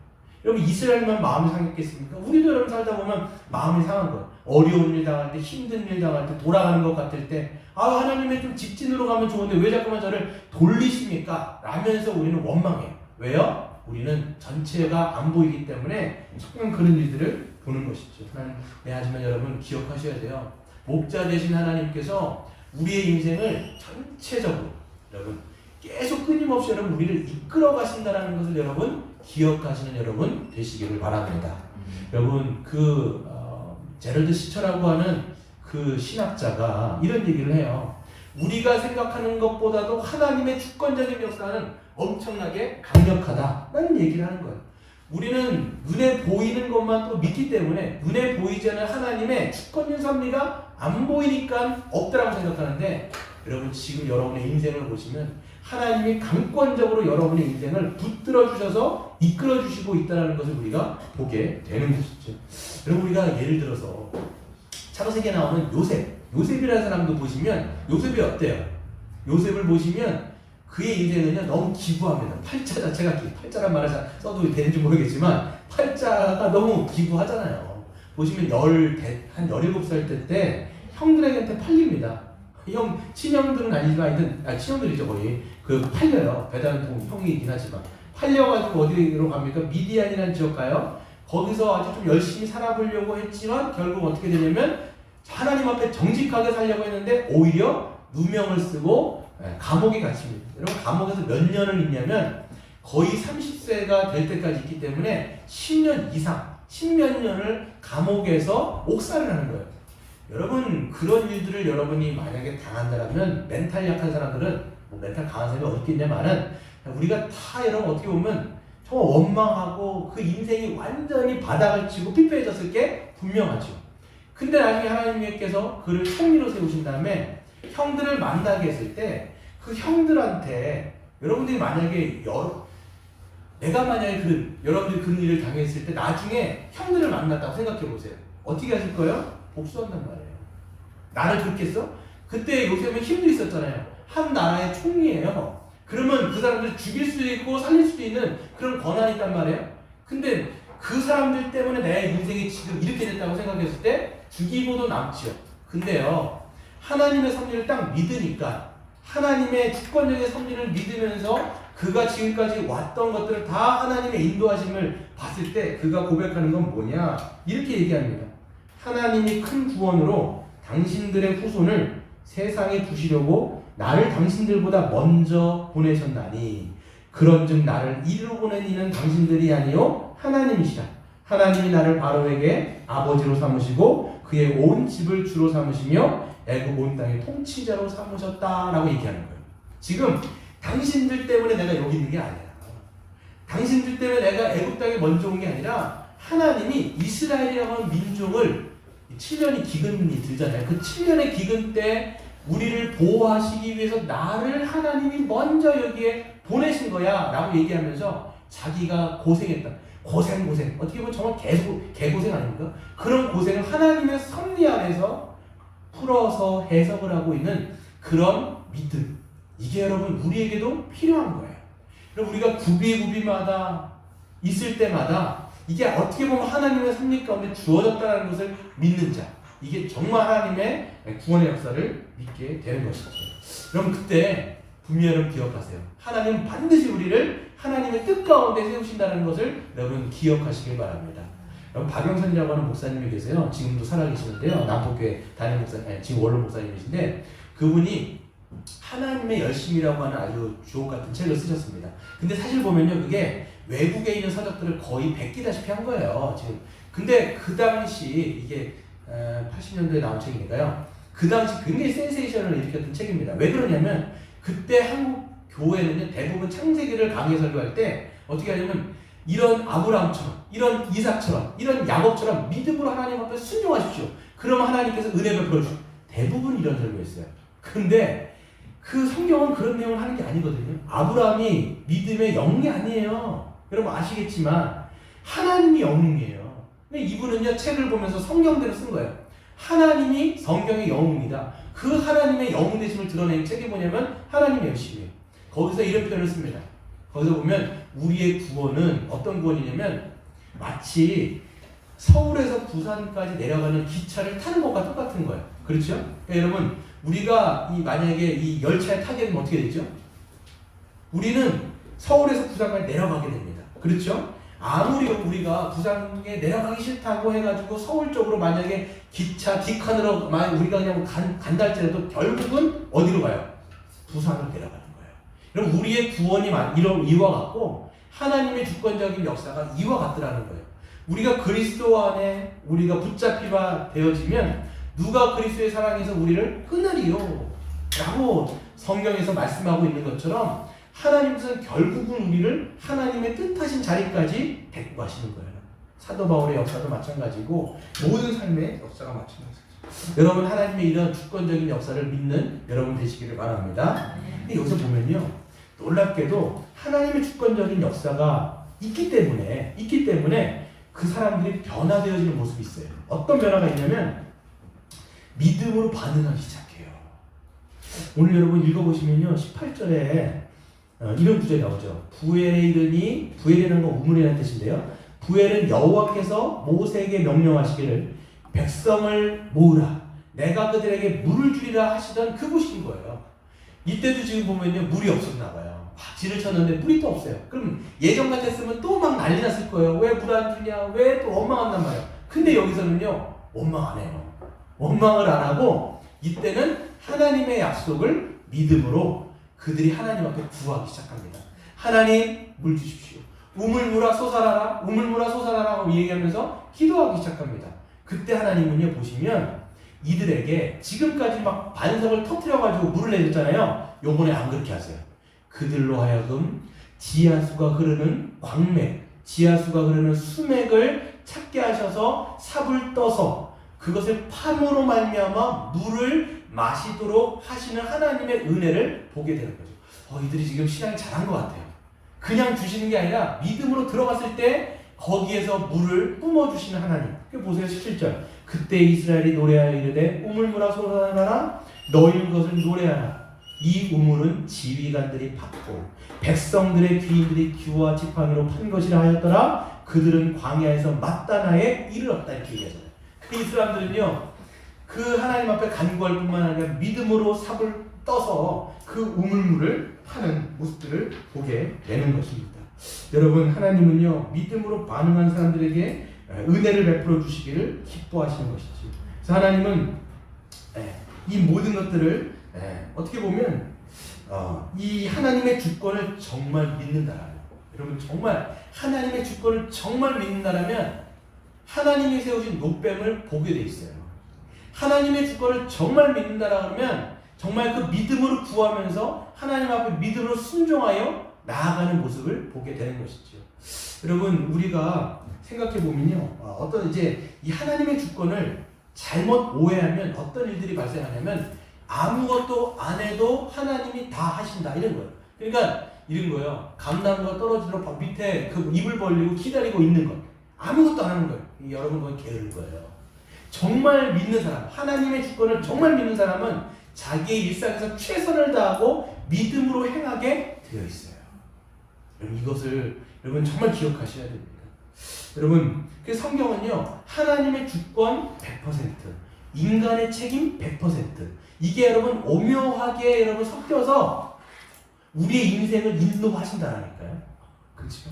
여러분, 이스라엘만 마음이 상했겠습니까? 우리도 여러분 살다 보면 마음이 상한 거예요. 어려운 일 당할 때, 힘든 일 당할 때, 돌아가는 것 같을 때, 하나님의 좀 직진으로 가면 좋은데 왜 자꾸만 저를 돌리십니까? 라면서 우리는 원망해요. 왜요? 우리는 전체가 안 보이기 때문에 조금 그런 일들을 보는 것이죠. 하지만 여러분 기억하셔야 돼요. 목자 되신 하나님께서 우리의 인생을 전체적으로 여러분 계속 끊임없이 여러분 우리를 이끌어 가신다는 것을 여러분 기억하시는 여러분 되시기를 바랍니다. 여러분 제럴드 시처라고 하는 그 신학자가 이런 얘기를 해요. 우리가 생각하는 것보다도 하나님의 주권적인 역사는 엄청나게 강력하다라는 얘기를 하는 거예요. 우리는 눈에 보이는 것만 또 믿기 때문에 눈에 보이지 않는 하나님의 주권적 섭리가 안 보이니까 없다라고 생각하는데 여러분 지금 여러분의 인생을 보시면 하나님이 강권적으로 여러분의 인생을 붙들어 주셔서 이끌어 주시고 있다는 것을 우리가 보게 되는 것이죠. 여러분 우리가 예를 들어서 창세기에 나오는 요셉이라는 사람도 보시면 요셉이 어때요? 요셉을 보시면 그의 인생은요 너무 기구합니다. 팔자 자체가 팔자란 말을 써도 되는지 모르겠지만 팔자가 너무 기구하잖아요. 보시면 한 17살 때 형들에게 팔립니다. 친형들은 아니지만 친형들이죠 거의. 팔려요. 베다는 형이긴 하지만 팔려가지고 어디로 갑니까? 미디안이라는 지역 가요. 거기서 아주 좀 열심히 살아보려고 했지만 결국 어떻게 되냐면 하나님 앞에 정직하게 살려고 했는데 오히려 누명을 쓰고 감옥에 갇힙니다. 여러분 감옥에서 몇 년을 있냐면 거의 30세가 될 때까지 있기 때문에 10년 이상 10몇 년을 감옥에서 옥살을 하는 거예요. 여러분 그런 일들을 여러분이 만약에 당한다면 멘탈 약한 사람들은 멘탈 강한 사람이 어디 있겠냐면은 우리가 다 여러분 어떻게 보면 정말 원망하고 그 인생이 완전히 바닥을 치고 피폐해졌을 게 분명하죠. 근데 나중에 하나님께서 그를 총리로 세우신 다음에 형들을 만나게 했을 때 그 형들한테 여러분들이 만약에 내가 만약에 여러분들이 그런 일을 당했을 때 나중에 형들을 만났다고 생각해 보세요. 어떻게 하실 거예요? 복수한단 말이에요. 나를 그렇게 했어? 그때 요셉은 힘도 있었잖아요. 한 나라의 총리예요. 그러면 그 사람들 죽일 수도 있고 살릴 수도 있는 그런 권한이 있단 말이에요. 근데 그 사람들 때문에 내 인생이 지금 이렇게 됐다고 생각했을 때 죽이고도 남지요. 근데요 하나님의 섭리를 딱 믿으니까 하나님의 주권적인 섭리를 믿으면서 그가 지금까지 왔던 것들을 다 하나님의 인도하심을 봤을 때 그가 고백하는 건 뭐냐 이렇게 얘기합니다. 하나님이 큰 구원으로 당신들의 후손을 세상에 두시려고 나를 당신들보다 먼저 보내셨나니 그런즉 나를 이리로 보낸 이는 당신들이 아니요 하나님이시라. 하나님이 나를 바로에게 아버지로 삼으시고 그의 온 집을 주로 삼으시며 애굽 온 땅의 통치자로 삼으셨다라고 얘기하는 거예요. 지금 당신들 때문에 내가 여기 있는 게 아니야. 당신들 때문에 내가 애굽 땅에 먼저 온 게 아니라 하나님이 이스라엘이라고 하는 민족을 7년이 기근이 들잖아요. 그 7년의 기근 때 우리를 보호하시기 위해서 나를 하나님이 먼저 여기에 보내신 거야 라고 얘기하면서 자기가 고생했다. 고생 어떻게 보면 정말 개고생 아닙니까? 그런 고생을 하나님의 섭리 안에서 풀어서 해석을 하고 있는 그런 믿음, 이게 여러분 우리에게도 필요한 거예요. 여러분 우리가 구비마다 있을 때마다 이게 어떻게 보면 하나님의 섭리 가운데 주어졌다는 것을 믿는 자, 이게 정말 하나님의 구원의 역사를 믿게 되는 것이죠. 여러분 그때 분명히 여러분 기억하세요. 하나님은 반드시 우리를 하나님의 뜻 가운데 세우신다는 것을 여러분 기억하시길 바랍니다. 여러분 박영선이라고 하는 목사님이 계세요. 지금도 살아계시는데요. 남북교회 담임 목사님, 지금 원로 목사님이신데 그분이 하나님의 열심이라고 하는 아주 주옥 같은 책을 쓰셨습니다. 근데 사실 보면요, 그게 외국에 있는 서적들을 거의 베끼다시피 한 거예요. 지금. 근데 그 당시 이게 80년도에 나온 책이니까요. 그 당시 굉장히 센세이션을 일으켰던 책입니다. 왜 그러냐면 그때 한국 교회는요 대부분 창세기를 강의 설교할 때 어떻게 하냐면 이런 아브라함처럼, 이런 이삭처럼, 이런 야곱처럼 믿음으로 하나님 앞에 순종하십시오. 그러면 하나님께서 은혜 베풀어 주십시오. 대부분 이런 설교했어요. 근데 그 성경은 그런 내용을 하는 게 아니거든요. 아브라함이 믿음의 영웅이 아니에요. 여러분 아시겠지만 하나님이 영웅이에요. 근데 이분은요 책을 보면서 성경대로 쓴 거예요. 하나님이 성경의 영웅이다. 그 하나님의 영웅 되심을 드러내는 책이 뭐냐면 하나님의 열심이에요. 거기서 이런 표현을 씁니다. 거기서 보면 우리의 구원은 어떤 구원이냐면 마치 서울에서 부산까지 내려가는 기차를 타는 것과 똑같은 거예요. 그렇죠? 그러니까 여러분 우리가 만약에 이 열차에 타게 되면 어떻게 되죠? 우리는 서울에서 부산까지 내려가게 됩니다. 그렇죠? 아무리 우리가 부산에 내려가기 싫다고 해가지고 서울 쪽으로 만약에 기차 뒷칸으로 만약 우리가 그냥 간다 할지라도 결국은 어디로 가요? 부산으로 내려가는 거예요. 그럼 우리의 구원이 이와 같고 하나님의 주권적인 역사가 이와 같더라는 거예요. 우리가 그리스도 안에 우리가 붙잡히가 되어지면 누가 그리스도의 사랑에서 우리를 끊으리요 라고 성경에서 말씀하고 있는 것처럼 하나님께서는 결국은 우리를 하나님의 뜻하신 자리까지 데리고 가시는 거예요. 사도 바울의 역사도 마찬가지고 모든 삶의 역사가 마찬가지죠. 여러분 하나님의 이런 주권적인 역사를 믿는 여러분 되시기를 바랍니다. 근데 여기서 보면요, 놀랍게도 하나님의 주권적인 역사가 있기 때문에 그 사람들이 변화되어지는 모습이 있어요. 어떤 변화가 있냐면 믿음으로 반응하기 시작해요. 오늘 여러분 읽어보시면요, 18절에 이런 구절이 나오죠. 부엘에 이르니, 부엘이라는 건 우물이라는 뜻인데요, 부엘은 여호와께서 모세에게 명령하시기를 백성을 모으라, 내가 그들에게 물을 주리라 하시던 그곳인 거예요. 이때도 지금 보면요, 물이 없었나 봐요. 막 지를 쳤는데 물이 또 없어요. 그럼 예전 같았으면 또 막 난리 났을 거예요. 왜 물 안 주냐, 왜 또 원망한단 말이에요. 근데 여기서는요, 원망 안 해요. 원망을 안 하고 이때는 하나님의 약속을 믿음으로 그들이 하나님 앞에 구하기 시작합니다. 하나님 물 주십시오. 우물물아 솟아나라, 우물물아 솟아나라고 얘기하면서 기도하기 시작합니다. 그때 하나님은요, 보시면 이들에게 지금까지 막 반석을 터뜨려가지고 물을 내줬잖아요. 요번에 안 그렇게 하세요. 그들로 하여금 지하수가 흐르는 광맥, 지하수가 흐르는 수맥을 찾게 하셔서 삽을 떠서 그것을 팜으로 말미암아 물을 마시도록 하시는 하나님의 은혜를 보게 되는 거죠. 이들이 지금 신앙이 잘한 것 같아요. 그냥 주시는 게 아니라 믿음으로 들어갔을 때 거기에서 물을 뿜어주시는 하나님. 보세요, 17절. 그때 이스라엘이 노래하여 이르되 우물물아 솟아나라, 너희는 그것을 노래하라. 이 우물은 지휘관들이 팠고 백성들의 귀인들이 규와 지팡이로 판 것이라 하였더라. 그들은 광야에서 맞다나에 이르렀다. 이렇게 얘기하잖아요. 이 사람들은요, 그 하나님 앞에 간구할 뿐만 아니라 믿음으로 삽을 떠서 그 우물물을 파는 모습들을 보게 되는 것입니다. 여러분, 하나님은요, 믿음으로 반응한 사람들에게 은혜를 베풀어 주시기를 기뻐하시는 것이죠. 그래서 하나님은 이 모든 것들을 어떻게 보면 이 하나님의 주권을 정말 믿는다라는, 여러분 정말 하나님의 주권을 정말 믿는다라면 하나님이 세우신 노뱀을 보게 돼 있어요. 하나님의 주권을 정말 믿는다라 그러면 정말 그 믿음으로 구하면서 하나님 앞에 믿음으로 순종하여 나아가는 모습을 보게 되는 것이죠. 여러분, 우리가 생각해 보면요, 어떤 이제 이 하나님의 주권을 잘못 오해하면 어떤 일들이 발생하냐면 아무것도 안 해도 하나님이 다 하신다 이런 거예요. 그러니까 이런 거예요. 감나무가 떨어지도록 밑에 그 입을 벌리고 기다리고 있는 것, 아무것도 안 하는 거예요. 여러분, 그건 게으른 거예요. 정말 믿는 사람, 하나님의 주권을 정말 믿는 사람은 자기의 일상에서 최선을 다하고 믿음으로 행하게 되어 있어요. 여러분, 이것을 여러분 정말 기억하셔야 됩니다. 여러분, 그 성경은요, 하나님의 주권 100%, 인간의 책임 100%, 이게 여러분 오묘하게 여러분 섞여서 우리의 인생을 인도하신다라니까요. 그렇죠?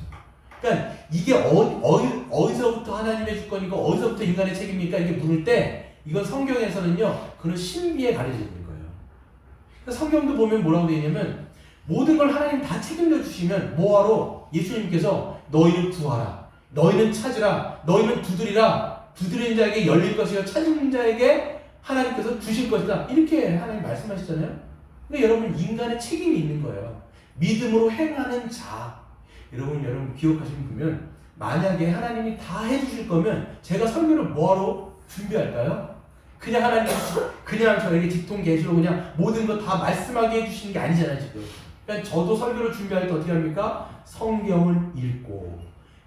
그러니까 이게 어디서부터 하나님의 주권이고 어디서부터 인간의 책임입니까? 이게 물을 때 이건 성경에서는요, 그런 신비에 가려져 있는 거예요. 그러니까 성경도 보면 뭐라고 되어 있냐면 모든 걸 하나님 다 책임져 주시면 뭐하러 예수님께서 너희를 구하라, 너희는 찾으라, 너희는 두드리라, 두드리는 자에게 열릴 것이요 찾는 자에게 하나님께서 주실 것이다, 이렇게 하나님 말씀하시잖아요. 근데 여러분, 인간의 책임이 있는 거예요. 믿음으로 행하는 자. 여러분 기억하시면 만약에 하나님이 다 해주실 거면 제가 설교를 뭐하러 준비할까요? 그냥 하나님 그냥 저에게 직통 계시로 그냥 모든 거 다 말씀하게 해주시는 게 아니잖아요 지금. 그러니까 저도 설교를 준비할 때 어떻게 합니까? 성경을 읽고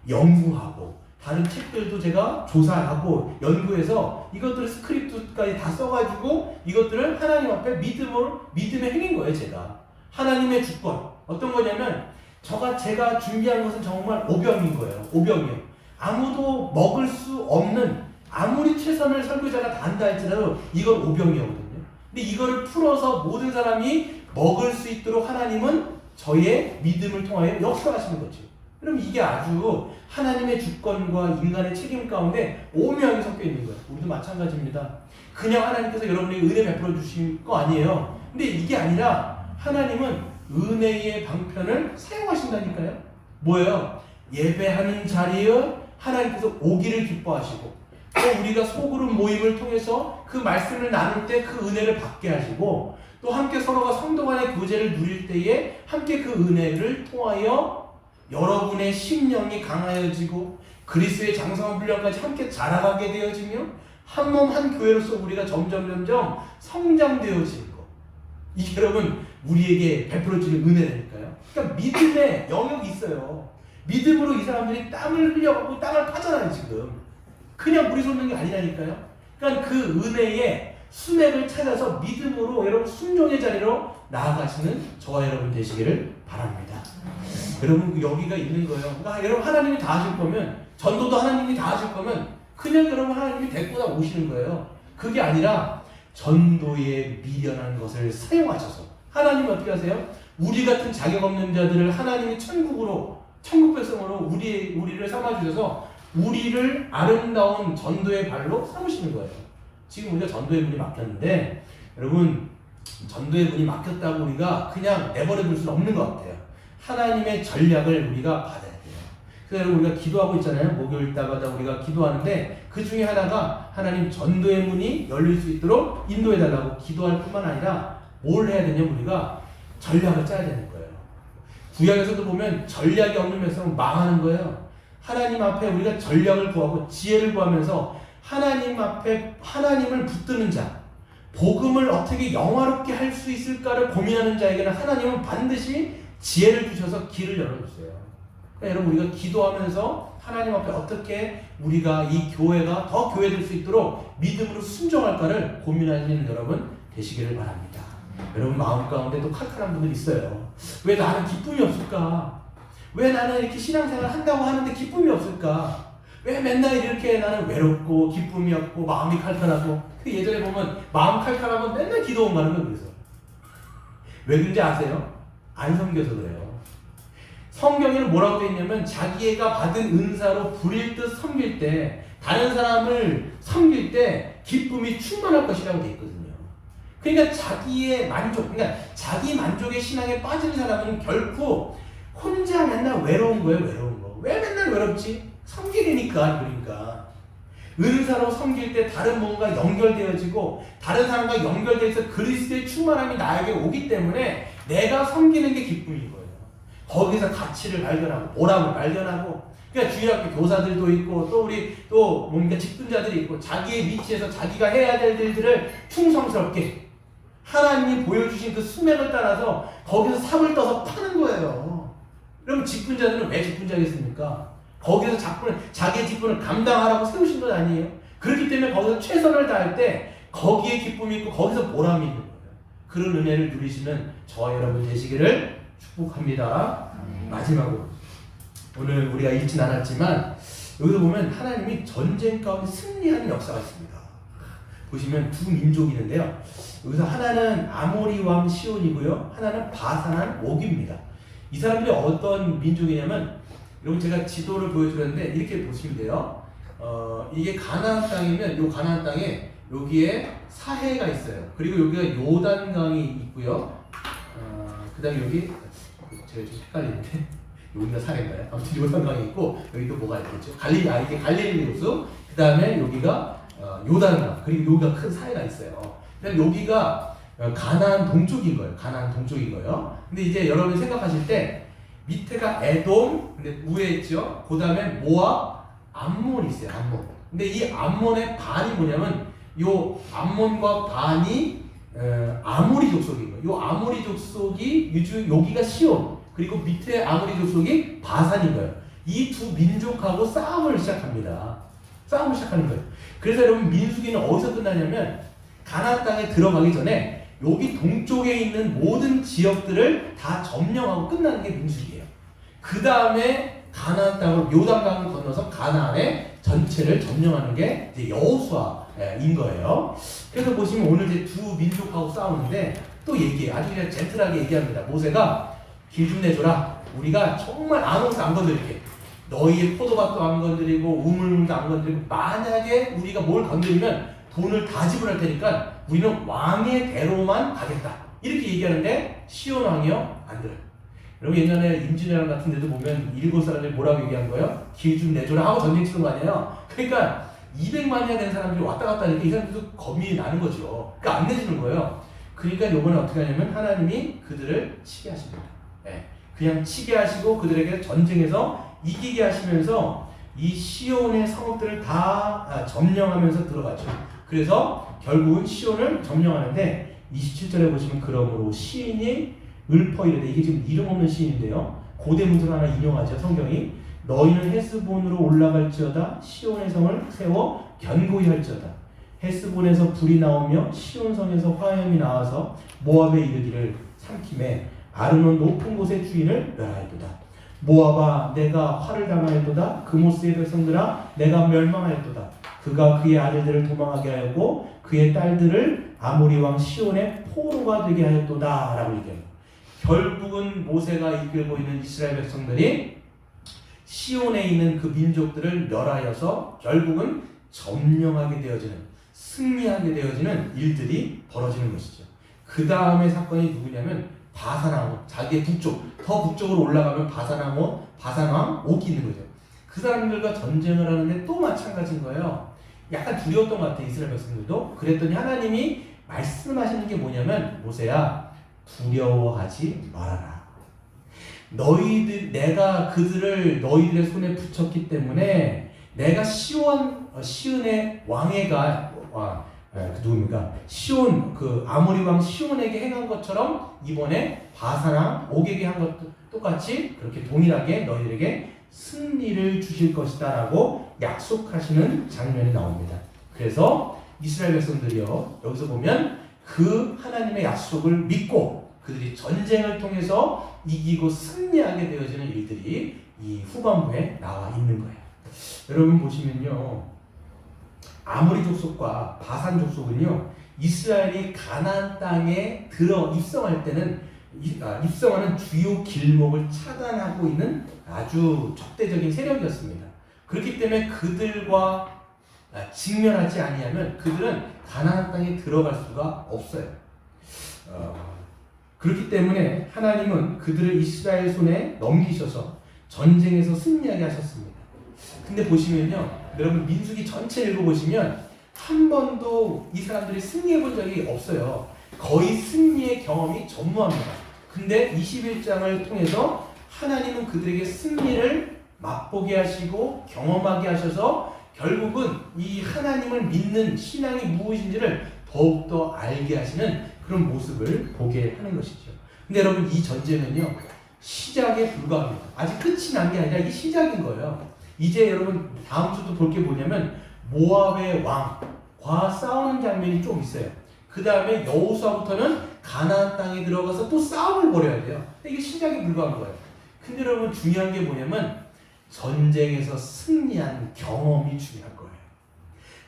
연구하고 다른 책들도 제가 조사하고 연구해서 이것들을 스크립트까지 다 써가지고 이것들을 하나님 앞에 믿음의 행인 거예요. 제가 하나님의 주권 어떤 거냐면 제가 준비한 것은 정말 오병인 거예요. 오병이요. 아무도 먹을 수 없는, 아무리 최선을 설교자가 다 한다 할지라도 이건 오병이거든요. 근데 이거를 풀어서 모든 사람이 먹을 수 있도록 하나님은 저의 믿음을 통하여 역사하시는 거죠. 그럼 이게 아주 하나님의 주권과 인간의 책임 가운데 오묘하게 섞여 있는 거예요. 우리도 마찬가지입니다. 그냥 하나님께서 여러분에게 은혜 베풀어 주신 거 아니에요. 근데 이게 아니라 하나님은 은혜의 방편을 사용하신다니까요. 뭐예요? 예배하는 자리에 하나님께서 오기를 기뻐하시고, 또 우리가 소그룹 모임을 통해서 그 말씀을 나눌 때 그 은혜를 받게 하시고, 또 함께 서로가 성도 간의 교제를 누릴 때에 함께 그 은혜를 통하여 여러분의 심령이 강하여지고 그리스도의 장성한 분량까지 함께 자라가게 되어지며 한 몸 한 교회로서 우리가 점점 성장되어지는 거. 이게 여러분 우리에게 베풀어지는 은혜라니까요. 그러니까 믿음의 영역이 있어요. 믿음으로 이 사람들이 땀을 흘려가고 땅을 파잖아요. 지금 그냥 물이 솟는 게 아니라니까요. 그러니까 그 은혜의 수맥을 찾아서 믿음으로 여러분 순종의 자리로 나아가시는 저와 여러분 되시기를 바랍니다. 여러분 여기가 있는 거예요. 그러니까 여러분 하나님이 다 하실 거면, 전도도 하나님이 다 하실 거면 그냥 여러분 하나님이 데리고 다 오시는 거예요. 그게 아니라 전도에 미련한 것을 사용하셔서 하나님 어떻게 하세요? 우리 같은 자격 없는 자들을 하나님이 천국 백성으로 우리를 삼아주셔서 우리를 아름다운 전도의 발로 삼으시는 거예요. 지금 우리가 전도의 문이 막혔는데, 여러분 전도의 문이 막혔다고 우리가 그냥 내버려 둘 수는 없는 것 같아요. 하나님의 전략을 우리가 받아야 돼요. 그래서 여러분 우리가 기도하고 있잖아요. 목요일 따마다 우리가 기도하는데 그 중에 하나가 하나님 전도의 문이 열릴 수 있도록 인도해달라고 기도할 뿐만 아니라 뭘 해야 되냐면 우리가 전략을 짜야 되는 거예요. 구약에서도 보면 전략이 없는 백성은 망하는 거예요. 하나님 앞에 우리가 전략을 구하고 지혜를 구하면서 하나님 앞에 하나님을 붙드는 자, 복음을 어떻게 영화롭게 할 수 있을까를 고민하는 자에게는 하나님은 반드시 지혜를 주셔서 길을 열어주세요. 그러니까 여러분 우리가 기도하면서 하나님 앞에 어떻게 우리가 이 교회가 더 교회될 수 있도록 믿음으로 순종할까를 고민하시는 여러분 되시기를 바랍니다. 여러분 마음 가운데 또 칼칼한 분들 있어요. 왜 나는 기쁨이 없을까? 왜 나는 이렇게 신앙생활 한다고 하는데 기쁨이 없을까? 왜 맨날 이렇게 나는 외롭고 기쁨이 없고 마음이 칼칼하고. 예전에 보면 마음 칼칼하면 맨날 기도원 가는 거예요. 그래서 왜 그런지 아세요? 안 섬겨서 그래요. 성경에는 뭐라고 되어 있냐면 자기가 받은 은사로 부릴 듯 섬길 때, 다른 사람을 섬길 때 기쁨이 충만할 것이라고 되어 있거든요. 그러니까 자기의 만족, 그러니까 자기 만족의 신앙에 빠진 사람은 결코 혼자 맨날 외로운 거예요. 외로운 거. 왜 맨날 외롭지? 섬기니까. 그러니까 은사로 섬길 때 다른 뭔가 연결되어지고 다른 사람과 연결돼서 그리스도의 충만함이 나에게 오기 때문에 내가 섬기는 게 기쁨인 거예요. 거기서 가치를 발견하고 보람을 발견하고, 그러니까 주일학교 교사들도 있고 또 우리 또 뭔가 직분자들이 있고 자기의 위치에서 자기가 해야 될 일들을 충성스럽게 하나님이 보여주신 그 수맥을 따라서 거기서 삽을 떠서 파는 거예요. 그럼 직분자들은 왜 직분자겠습니까? 거기서 자기의 직분을 감당하라고 세우신 건 아니에요. 그렇기 때문에 거기서 최선을 다할 때 거기에 기쁨이 있고 거기서 보람이 있는 거예요. 그런 은혜를 누리시는 저와 여러분 되시기를 축복합니다. 마지막으로 오늘 우리가 읽진 않았지만 여기서 보면 하나님이 전쟁 가운데 승리하는 역사가 있습니다. 보시면 두 민족이 있는데요. 여기서 하나는 아모리 왕 시온이고요. 하나는 바산 왕 옥입니다. 이 사람들이 어떤 민족이냐면, 여러분 제가 지도를 보여드렸는데 이렇게 보시면 돼요. 이게 가나안 땅이면 이 가나안 땅에 여기에 사해가 있어요. 그리고 여기가 요단강이 있고요. 그 다음에 여기 제가 좀 헷갈리는데 여기가 사해인가요? 아무튼 요단강이 있고 여기 또 뭐가 있겠죠? 이게 갈릴리 호수. 그 다음에 여기가 요단강, 그리고 여기가 큰 사해가 있어요. 그다음에 여기가 가나안 동쪽인 거예요. 가나안 동쪽인 거예요. 근데 이제 여러분이 생각하실 때 밑에가 에돔, 근데 위에 있죠. 그 다음에 모압, 암몬이 있어요. 암몬. 근데 이 암몬의 반이 뭐냐면 요 암몬과 반이 아모리 족속인 거예요. 요 아모리 족속이 여기가 시온, 그리고 밑에 아모리 족속이 바산인 거예요. 이 두 민족하고 싸움을 시작합니다. 싸움을 시작하는 거예요. 그래서 여러분 민수기는 어디서 끝나냐면 가나안 땅에 들어가기 전에 여기 동쪽에 있는 모든 지역들을 다 점령하고 끝나는 게 민수기예요. 그 다음에 가나안 땅을 요단강을 건너서 가나안의 전체를 점령하는 게 이제 여호수아인 거예요. 그래서 보시면 오늘 이제 두 민족하고 싸우는데 또 얘기해요. 아주 그냥 젠틀하게 얘기합니다. 모세가 길 좀 내줘라. 우리가 정말 아무것도 안 건드릴게. 너희의 포도밭도 안 건드리고 우물물도 안 건드리고 만약에 우리가 뭘 건드리면 돈을 다 지불할 테니까 우리는 왕의 대로만 가겠다. 이렇게 얘기하는데 시온 왕이요? 안 들어요. 여러분 예전에 임진왜란 같은 데도 보면 일곱 사람들이 뭐라고 얘기한 거예요? 길 좀 내줘라 하고 전쟁 치는 거 아니에요? 그러니까 200만이나 되는 사람들이 왔다 갔다 하니까 이 사람들도 겁이 나는 거죠. 그러니까 안 내주는 거예요. 그러니까 요번에 어떻게 하냐면 하나님이 그들을 치게 하십니다. 네. 그냥 치게 하시고 그들에게 전쟁에서 이기게 하시면서 이 시온의 성읍들을 다 점령하면서 들어가죠. 그래서 결국은 시온을 점령하는데 27절에 보시면 그러므로 시인이 읊어 이르되 이게 지금 이름 없는 시인인데요. 고대 문서를 하나 인용하죠. 성경이 너희는 헤스본으로 올라갈지어다 시온의 성을 세워 견고히 할지어다. 헤스본에서 불이 나오며 시온성에서 화염이 나와서 모압에 이르기를 삼킴에 아르논 높은 곳의 주인을 멸하였도다. 모압아 내가 화를 당하였도다. 그모스의 백성들아 내가 멸망하였도다. 그가 그의 아들들을 도망하게 하였고 그의 딸들을 아모리 왕 시온의 포로가 되게 하였도다 라고 얘기합니다. 결국은 모세가 이끌고 있는 이스라엘 백성들이 시온에 있는 그 민족들을 멸하여서 결국은 점령하게 되어지는, 승리하게 되어지는 일들이 벌어지는 것이죠. 그 다음에 사건이 누구냐면 바산왕, 자기의 북쪽, 더 북쪽으로 올라가면 바산왕 옥이 있는 거죠. 그 사람들과 전쟁을 하는데 또 마찬가지인 거예요. 약간 두려웠던 것 같아요. 이스라엘 백성들도. 그랬더니 하나님이 말씀하시는 게 뭐냐면 모세야 두려워하지 말아라. 내가 그들을 너희들의 손에 붙였기 때문에 내가 시온의 왕에가 누굽니까? 시온 그 아모리 왕 시온에게 행한 것처럼 이번에 바산왕 옥에게 한 것도 똑같이 그렇게 동일하게 너희들에게 승리를 주실 것이다라고 약속하시는 장면이 나옵니다. 그래서 이스라엘 백성들이요 여기서 보면 그 하나님의 약속을 믿고 그들이 전쟁을 통해서 이기고 승리하게 되어지는 일들이 이 후반부에 나와 있는 거예요. 여러분 보시면요 아모리 족속과 바산 족속은요 이스라엘이 가나안 땅에 입성할 때는 입성하는 주요 길목을 차단하고 있는 아주 적대적인 세력이었습니다. 그렇기 때문에 그들과 직면하지 아니하면 그들은 가나안 땅에 들어갈 수가 없어요. 그렇기 때문에 하나님은 그들을 이스라엘 손에 넘기셔서 전쟁에서 승리하게 하셨습니다. 근데 보시면요 여러분 민수기 전체 읽어보시면 한 번도 이 사람들이 승리해 본 적이 없어요. 거의 승리의 경험이 전무합니다. 근데 21장을 통해서 하나님은 그들에게 승리를 맛보게 하시고 경험하게 하셔서 결국은 이 하나님을 믿는 신앙이 무엇인지를 더욱더 알게 하시는 그런 모습을 보게 하는 것이죠. 근데 여러분 이 전쟁은요 시작에 불과합니다. 아직 끝이 난 게 아니라 이게 시작인 거예요. 이제 여러분 다음 주도 볼 게 뭐냐면 모압의 왕과 싸우는 장면이 좀 있어요. 그 다음에 여호수아부터는 가나안 땅에 들어가서 또 싸움을 벌여야 돼요. 이게 시작에 불과한 거예요. 근데 여러분 중요한 게 뭐냐면 전쟁에서 승리한 경험이 중요한 거예요.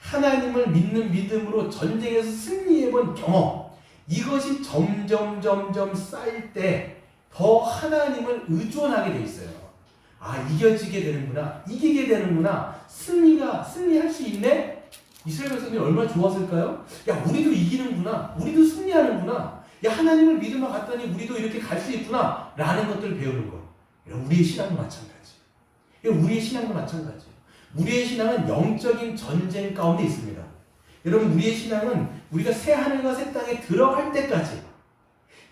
하나님을 믿는 믿음으로 전쟁에서 승리해본 경험, 이것이 점점 쌓일 때 더 하나님을 의존하게 돼 있어요. 아 이겨지게 되는구나, 이기게 되는구나, 승리할 수 있네. 이스라엘 백성들이 얼마나 좋았을까요? 야 우리도 이기는구나, 우리도 승리하는구나, 야 하나님을 믿으러 갔더니 우리도 이렇게 갈 수 있구나 라는 것들을 배우는 거예요. 우리의 신앙도 마찬가지예요. 우리의 신앙도 마찬가지예요. 우리의 신앙은 영적인 전쟁 가운데 있습니다. 여러분 우리의 신앙은 우리가 새 하늘과 새 땅에 들어갈 때까지,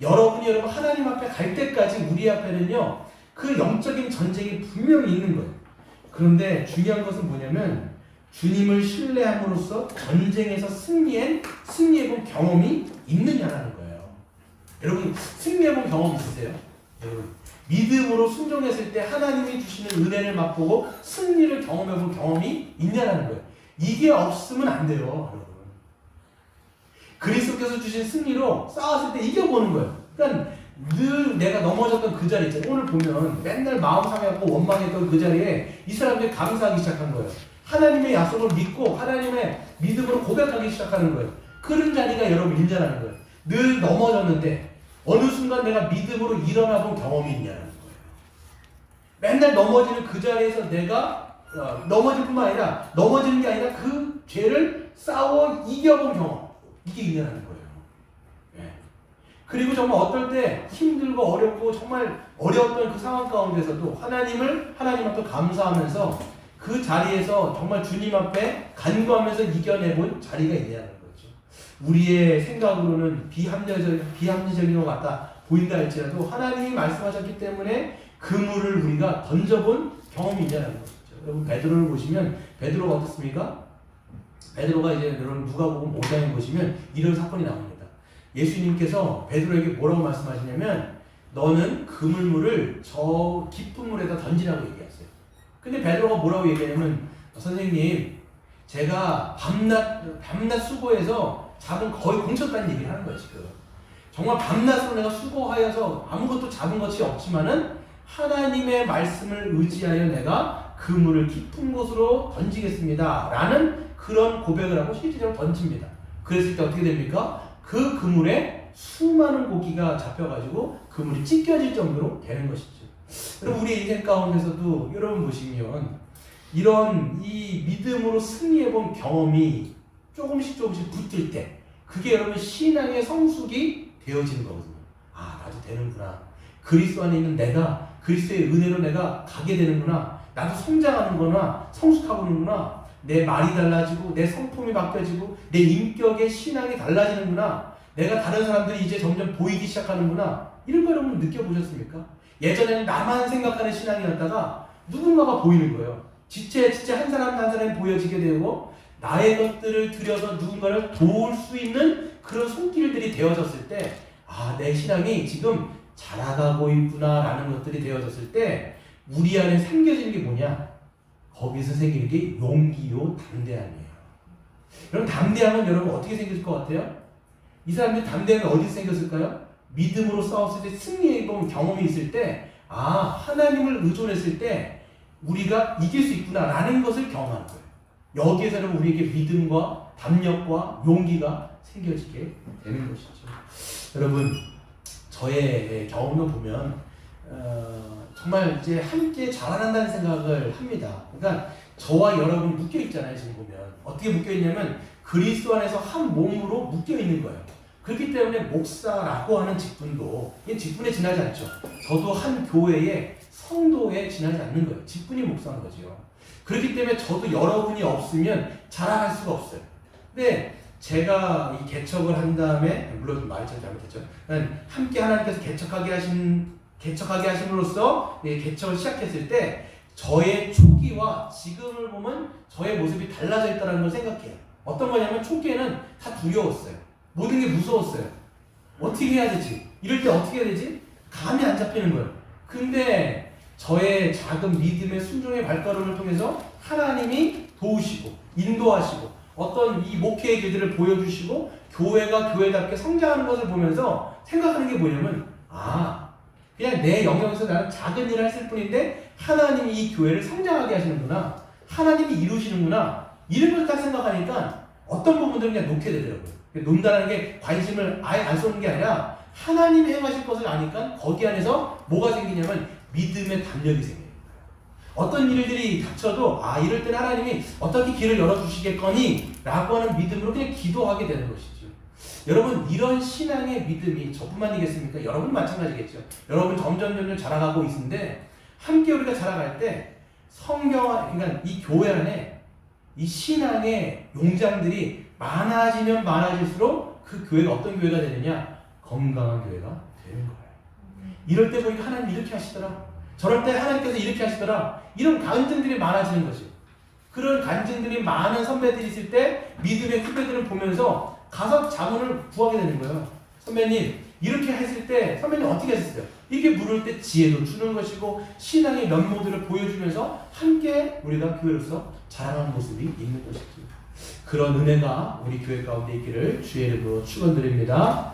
여러분 하나님 앞에 갈 때까지 우리 앞에는요 그 영적인 전쟁이 분명히 있는 거예요. 그런데 중요한 것은 뭐냐면 주님을 신뢰함으로써 전쟁에서 승리해본 경험이 있느냐라는 거예요. 여러분 승리해본 경험 있으세요? 여러분 믿음으로 순종했을 때 하나님이 주시는 은혜를 맛보고 승리를 경험해본 경험이 있냐라는 거예요. 이게 없으면 안 돼요. 여러분 그리스도께서 주신 승리로 싸웠을 때 이겨보는 거예요. 그러니까 늘 내가 넘어졌던 그 자리 있잖아요. 오늘 보면 맨날 마음 상해갖고 원망했던 그 자리에 이 사람들이 감사하기 시작한 거예요. 하나님의 약속을 믿고 하나님의 믿음으로 고백하기 시작하는 거예요. 그런 자리가 여러분 있냐라는 거예요. 늘 넘어졌는데 어느 순간 내가 믿음으로 일어나본 경험이 있냐는 거예요. 맨날 넘어지는 그 자리에서 내가 넘어질 뿐만 아니라 넘어지는 게 아니라 그 죄를 싸워 이겨본 경험, 이게 은혜라는 거예요. 예. 그리고 정말 어떨 때 힘들고 어렵고 정말 어려웠던 그 상황 가운데서도 하나님 앞에 감사하면서 그 자리에서 정말 주님 앞에 간구하면서 이겨내본 자리가 있냐는 거죠. 우리의 생각으로는 비합리적인 것 같다 보인다 할지라도 하나님이 말씀하셨기 때문에 그물을 우리가 던져본 경험이 있냐는 거죠. 여러분 베드로를 보시면 베드로가 어떻습니까? 베드로가 이제 여러분 누가복음 5장에 보시면 이런 사건이 나옵니다. 예수님께서 베드로에게 뭐라고 말씀하시냐면 너는 그물물을 저 깊은 물에다 던지라고 얘기하세요. 근데 베드로가 뭐라고 얘기하냐면 선생님 제가 밤낮 수고해서 잡은 거의 공쳤다는 얘기를 하는 거예요 지금. 정말 밤낮으로 내가 수고하여서 아무것도 잡은 것이 없지만은 하나님의 말씀을 의지하여 내가 그물을 깊은 곳으로 던지겠습니다 라는 그런 고백을 하고 실제로 던집니다. 그랬을 때 어떻게 됩니까? 그 그물에 수많은 고기가 잡혀가지고 그물이 찢겨질 정도로 되는 것이죠. 여러분 우리 인생 가운데서도 여러분 보시면 이런 이 믿음으로 승리해본 경험이 조금씩 붙을 때 그게 여러분 신앙의 성숙이 되어지는 거거든요. 아 나도 되는구나. 그리스도 안에 있는 내가 그리스도의 은혜로 내가 가게 되는구나. 나도 성장하는구나. 성숙하고는구나. 내 말이 달라지고 내 성품이 바뀌어지고 내 인격의 신앙이 달라지는구나. 내가 다른 사람들이 이제 점점 보이기 시작하는구나. 이런 거 여러분 느껴보셨습니까? 예전에는 나만 생각하는 신앙이었다가 누군가가 보이는 거예요. 진짜 한 사람이 보여지게 되고 나의 것들을 들여서 누군가를 도울 수 있는 그런 손길들이 되어졌을 때 아, 내 신앙이 지금 자라가고 있구나 라는 것들이 되어졌을 때 우리 안에 생겨지는 게 뭐냐? 거기서 생기는 게 용기요 담대함이에요. 여러분 담대함은 여러분 어떻게 생겼을 것 같아요? 이 사람들이 담대함이 어디서 생겼을까요? 믿음으로 싸웠을 때 승리해본 경험이 있을 때 아 하나님을 의존했을 때 우리가 이길 수 있구나 라는 것을 경험하는 거예요. 여기에서는 우리에게 믿음과 담력과 용기가 생겨지게 되는 것이죠. 여러분 저의 경험을 보면 정말 이제 함께 자라난다는 생각을 합니다. 그러니까 저와 여러분이 묶여 있잖아요. 지금 보면 어떻게 묶여 있냐면 그리스도 안에서 한 몸으로 묶여 있는 거예요. 그렇기 때문에 목사라고 하는 직분도 이 직분에 지나지 않죠. 저도 한 교회의 성도에 지나지 않는 거예요. 직분이 목사인 거죠. 그렇기 때문에 저도 여러분이 없으면 자라갈 수가 없어요. 근데 제가 이 개척을 한 다음에 물론 말이 참 잘못했죠. 함께 하나님께서 개척하게 하심으로써 개척을 시작했을 때 저의 초기와 지금을 보면 저의 모습이 달라져 있다는 걸 생각해요. 어떤 거냐면 초기에는 다 두려웠어요. 모든 게 무서웠어요. 어떻게 해야 되지? 이럴 때 어떻게 해야 되지? 감이 안 잡히는 거예요. 근데 저의 작은 믿음의 순종의 발걸음을 통해서 하나님이 도우시고 인도하시고 어떤 이 목회의 길들을 보여주시고 교회가 교회답게 성장하는 것을 보면서 생각하는 게 뭐냐면 아 그냥 내 영역에서 나는 작은 일을 했을 뿐인데 하나님이 이 교회를 성장하게 하시는구나. 하나님이 이루시는구나. 이런 걸 딱 생각하니까 어떤 부분들은 그냥 놓게 되더라고요. 논다는 게 관심을 아예 안 쏟는 게 아니라 하나님이 행하실 것을 아니까 거기 안에서 뭐가 생기냐면 믿음의 담력이 생겨요. 어떤 일들이 닥쳐도 아 이럴 때는 하나님이 어떻게 길을 열어주시겠거니 라고 하는 믿음으로 그냥 기도하게 되는 것이죠. 여러분 이런 신앙의 믿음이 저뿐만이겠습니까? 여러분 마찬가지겠죠. 여러분 점점 자라가고 있는데 함께 우리가 자라갈 때 그러니까 이 교회 안에 이 신앙의 용장들이 많아지면 많아질수록 그 교회가 어떤 교회가 되느냐? 건강한 교회가 되는 거예요. 이럴 때 보니까 하나님 이렇게 하시더라. 저럴 때 하나님께서 이렇게 하시더라. 이런 간증들이 많아지는 거지. 그런 간증들이 많은 선배들이 있을 때 믿음의 후배들을 보면서 가서 자문을 구하게 되는 거예요. 선배님 이렇게 했을 때 선배님 어떻게 하셨어요? 이게 물을 때 지혜도 주는 것이고 신앙의 면모들을 보여주면서 함께 우리가 교회로서 자라나는 모습이 있는 것이죠. 그런 은혜가 우리 교회 가운데 있기를 주의 이름으로 축원드립니다.